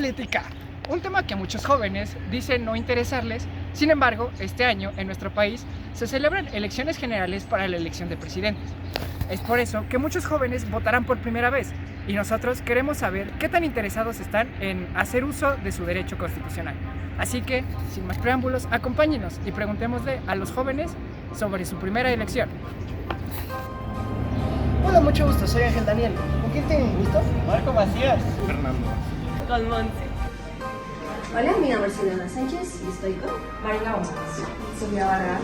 política, un tema que a muchos jóvenes dicen no interesarles. Sin embargo, este año en nuestro país se celebran elecciones generales para la elección de presidentes. Es por eso que muchos jóvenes votarán por primera vez y nosotros queremos saber qué tan interesados están en hacer uso de su derecho constitucional. Así que, sin más preámbulos, acompáñenos y preguntémosle a los jóvenes sobre su primera elección. Hola, mucho gusto, soy Ángel Daniel. ¿Con quién tengo un gusto? Marco Macías. Fernando. Con Monse. Hola, mi nombre es Elena Sánchez y estoy con Marina González. Sofía Vargas.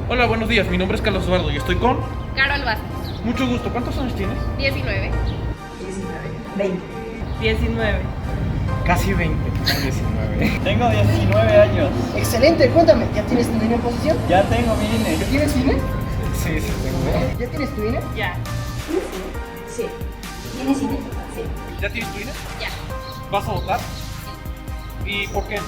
Hola, buenos días. Mi nombre es Carlos Eduardo y estoy con... Carol Vázquez. Mucho gusto. ¿Cuántos años tienes? 19. 20. 19. Casi 20. 19. Tengo 19 años. Excelente, cuéntame, ¿ya tienes tu INE en posición? Ya tengo mi INE. ¿Ya tienes tu INE? Sí, tengo. ¿Ya tienes tu INE? Ya. ¿Tienes cine? Sí. ¿Tienes cine? Sí. ¿Ya tienes tu INE? Ya. ¿Vas a votar? ¿Y por qué?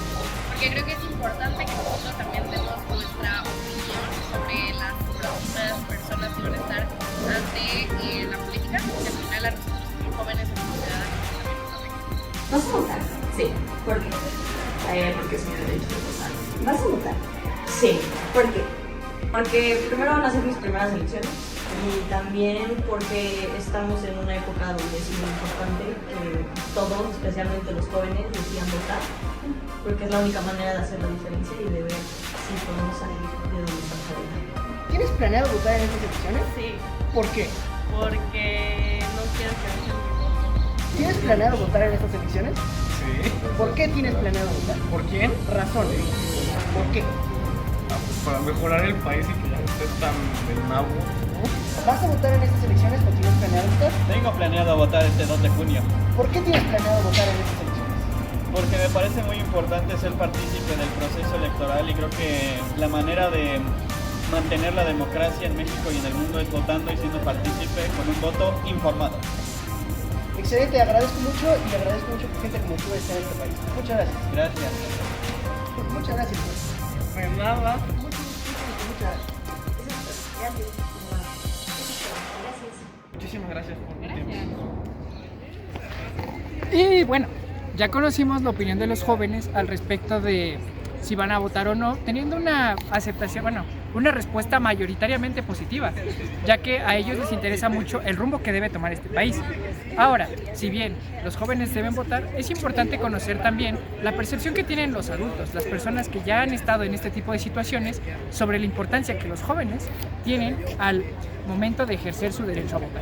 Porque creo que es importante que nosotros también demos nuestra opinión sobre las próximas personas que van a estar ante la política, que al final a nosotros como jóvenes en la sociedad también nos afecta. ¿Vas a votar? Sí. ¿Por qué? Porque es mi derecho de votar. ¿Vas a votar? Sí. ¿Por qué? Porque primero van a ser mis primeras elecciones y también porque estamos en una época donde es muy importante que todos, especialmente los jóvenes, decidan votar, porque es la única manera de hacer la diferencia y de ver si podemos salir de donde estamos ahorita. ¿Tienes planeado votar en estas elecciones? Sí, ¿Por qué? porque no quiero que usen mi voto. ¿Tienes planeado votar en estas elecciones? Sí. ¿Por qué tienes planeado votar? ¿Por quién? Razones. ¿Por qué? Para mejorar el país y que ya no esté tan del nabo. ¿Vas a votar en estas elecciones o tienes planeado votar? Tengo planeado votar este 2 de junio. ¿Por qué tienes planeado votar en estas elecciones? Porque me parece muy importante ser partícipe del proceso electoral y creo que la manera de mantener la democracia en México y en el mundo es votando y siendo partícipe con un voto informado. Excelente, agradezco mucho y agradezco mucho que gente como tú esté en este país. Muchas gracias. Gracias. Muchas gracias. Pues nada. Muchas gracias. Muchísimas gracias por tu Gracias. tiempo. Y bueno, ya conocimos la opinión de los jóvenes al respecto de si van a votar o no, teniendo una aceptación, una respuesta mayoritariamente positiva, ya que a ellos les interesa mucho el rumbo que debe tomar este país. Ahora, si bien los jóvenes deben votar, es importante conocer también la percepción que tienen los adultos, las personas que ya han estado en este tipo de situaciones, sobre la importancia que los jóvenes tienen al momento de ejercer su derecho a votar.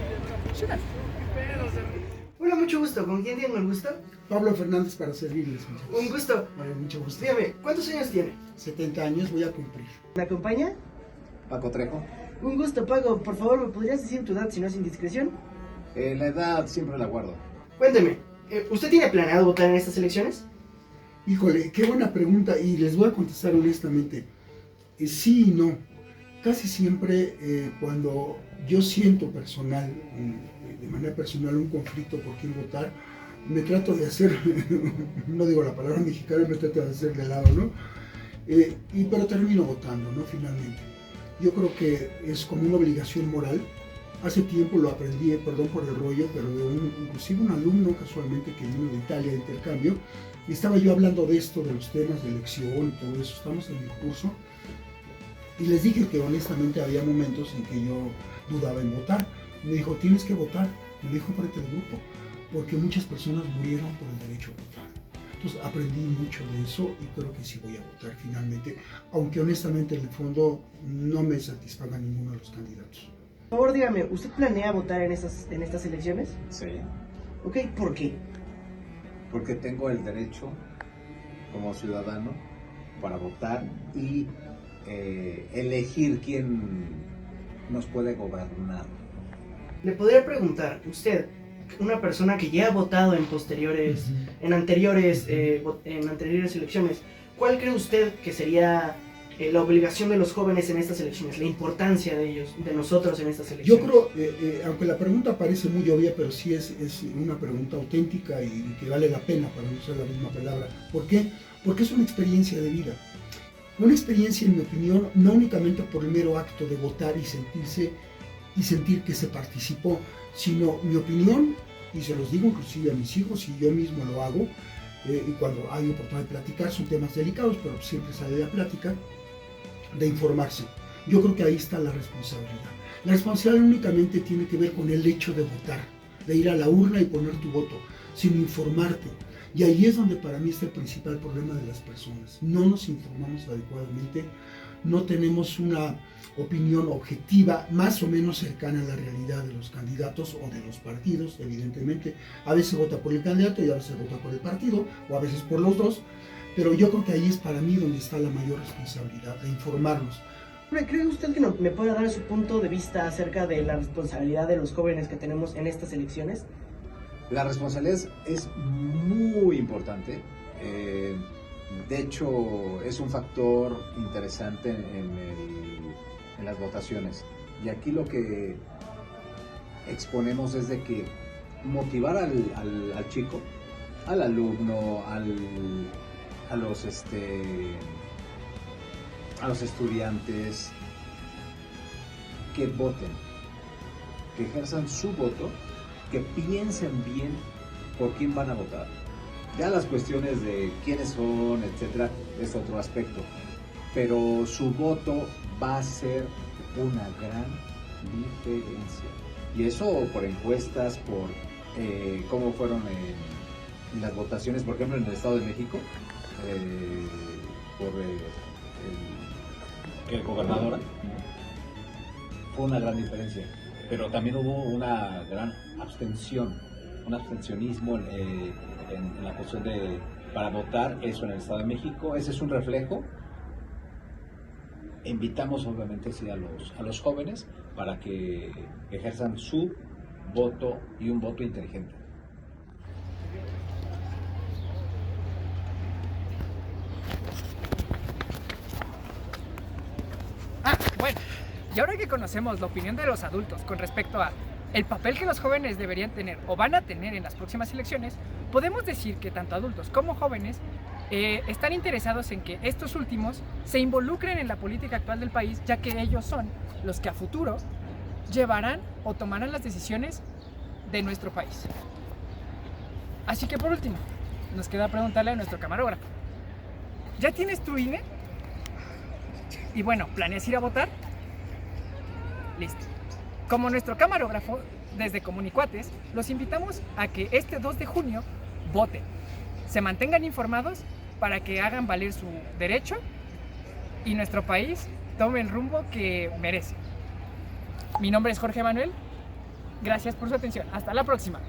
Hola, mucho gusto. ¿Con quién tengo el gusto? Pablo Fernández para servirles, muchachos. Un gusto. Vale, mucho gusto. Dígame, ¿cuántos años tiene? 70 años voy a cumplir. ¿Me acompaña? Paco Trejo. Un gusto, Paco. Por favor, ¿me podrías decir tu edad si no es indiscreción? La edad siempre la guardo. Cuénteme, ¿usted tiene planeado votar en estas elecciones? Híjole, qué buena pregunta y les voy a contestar honestamente. Sí y no. Casi siempre cuando yo siento personal, de manera personal, un conflicto por quién votar, me trato de hacer, no digo la palabra mexicana, me trato de hacer de lado, ¿no? Pero termino votando, ¿no? Finalmente. Yo creo que es como una obligación moral. Hace tiempo lo aprendí, perdón por el rollo, pero inclusive un alumno casualmente que vino de Italia de intercambio, y estaba yo hablando de esto, de los temas de elección y todo eso, estamos en el curso, y les dije que honestamente había momentos en que yo dudaba en votar. Me dijo, tienes que votar, me dijo frente al grupo, porque muchas personas murieron por el derecho a votar. Entonces aprendí mucho de eso y creo que sí voy a votar finalmente, aunque honestamente en el fondo no me satisfaga ninguno de los candidatos. Por favor, dígame, ¿usted planea votar en estas elecciones? Sí, Ok, ¿por qué? porque tengo el derecho como ciudadano para votar y elegir quién nos puede gobernar. Le podría preguntar, usted, una persona que ya ha votado en anteriores elecciones, ¿cuál cree usted que sería la obligación de los jóvenes en estas elecciones, la importancia de ellos, de nosotros en estas elecciones? Yo creo, aunque la pregunta parece muy obvia, pero sí es una pregunta auténtica y que vale la pena para no usar la misma palabra. ¿Por qué? Porque es una experiencia de vida. Una experiencia, en mi opinión, no únicamente por el mero acto de votar y sentir que se participó, sino mi opinión, y se los digo inclusive a mis hijos y yo mismo lo hago, y cuando hay oportunidad de platicar, son temas delicados, pero siempre sale la plática, de informarse. Yo creo que ahí está la responsabilidad. La responsabilidad únicamente tiene que ver con el hecho de votar, de ir a la urna y poner tu voto, sino informarte. Y ahí es donde para mí está el principal problema de las personas. No nos informamos adecuadamente, no tenemos una opinión objetiva más o menos cercana a la realidad de los candidatos o de los partidos, evidentemente. A veces vota por el candidato y a veces vota por el partido, o a veces por los dos, pero yo creo que ahí es para mí donde está la mayor responsabilidad, de informarnos. ¿Cree usted que me puede dar su punto de vista acerca de la responsabilidad de los jóvenes que tenemos en estas elecciones? La responsabilidad es muy importante. De hecho, es un factor interesante en las votaciones. Y aquí lo que exponemos es de que motivar al chico, al alumno, a los estudiantes, que voten, que ejerzan su voto, que piensen bien por quién van a votar. Ya las cuestiones de quiénes son, etcétera, es otro aspecto, pero su voto va a ser una gran diferencia. Y eso por encuestas, por cómo fueron en las votaciones, por ejemplo en el Estado de México, por el gobernador, fue una gran diferencia, pero también hubo una gran abstención, un abstencionismo en la cuestión para votar eso en el Estado de México. Ese es un reflejo. Invitamos obviamente sí, a los jóvenes para que ejerzan su voto y un voto inteligente. Bueno, y ahora que conocemos la opinión de los adultos con respecto a el papel que los jóvenes deberían tener o van a tener en las próximas elecciones, podemos decir que tanto adultos como jóvenes están interesados en que estos últimos se involucren en la política actual del país, ya que ellos son los que a futuro llevarán o tomarán las decisiones de nuestro país. Así que por último, nos queda preguntarle a nuestro camarógrafo: ¿ya tienes tu INE? Y bueno, ¿planeas ir a votar? Listo. Como nuestro camarógrafo, desde Comunicuates, los invitamos a que este 2 de junio voten, se mantengan informados para que hagan valer su derecho y nuestro país tome el rumbo que merece. Mi nombre es Jorge Manuel. Gracias por su atención. Hasta la próxima.